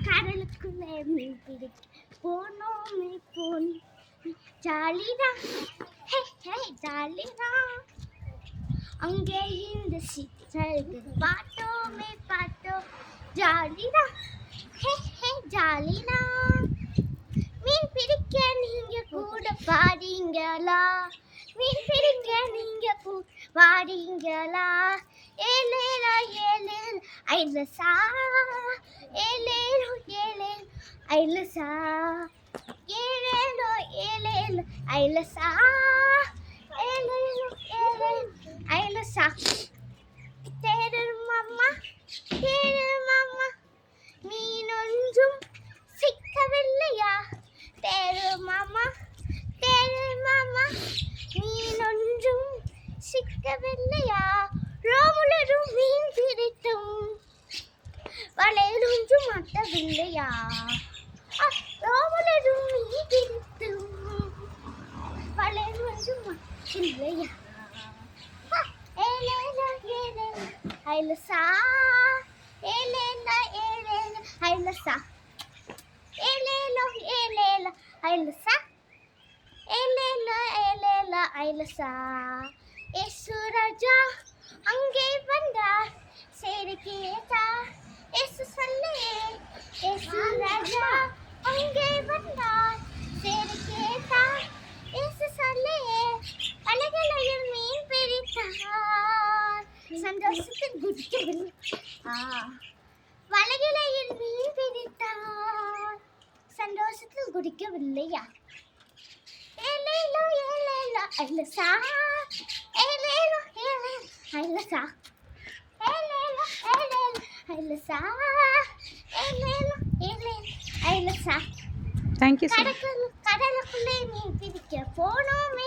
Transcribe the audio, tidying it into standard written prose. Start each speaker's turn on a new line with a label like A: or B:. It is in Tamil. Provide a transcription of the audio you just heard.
A: கடலுக்குள்ளே மீன் பிடிக்க போனோமே போன் ஜாலிதான் ஜாலிதான் அங்கே இந்த சித்தருக்கு பார்த்தோம் ஜாலிதான் ஜாலிதான் மீன் பிடிக்க நீங்க கூட பாடிங்களா மீன் பிடிக்க நீங்க பாடிங்களா ஏலேலா ஏலேல் ஐலசா ஏலேலோ ஏலேல் ஐலசா ஏலேலோ ஏலேல் ஐலசா ஏலேலோ ஏலேல் ஐலசா தேடும் மாமா மீனொன்றும் சிக்கவில்லையா தேடும் மாமா மீனொன்றும் சிக்கவில்லையா ரோமுலரும் மீன் பிடித்தும் வலையொன்றும் மாட்டவில்லையா ரோமுலரும் மீன் பிடித்தும் வலையொன்றும் மாட்டவில்லையா ஐலசா ஏலேலா ஏலேலா ஐலசா ஏலேலோ ஏலேலா ஐலசா ஏலேலா ஏலேலா ஐலசா ஏசு ராஜா அங்கே வந்தார் சரி கேட்டார் ஏசு சொல்லே ஏசு ராஜா அங்கே வந்தார் சரி கேட்டார் ஏசு சொல்லே அழகழகில் மீன் பிடித்தார் சந்தோஷத்தில் குதிக்கவில்லை வலையிலையில் மீன் பிடித்தார் சந்தோஷத்தில் குதிக்கவில்லையா ஏலேலோ ஏலேலோ ஐலசா ஏலேலோ ஏலேலோ ஐலசா ஏலேலோ ஏலேலோ ஐலசா ஏலேலோ ஏலேலோ ஐலசா
B: தேங்க்யூ சார்.
A: கடலுக்குள்ளே மீன் பிடிக்க போனோமே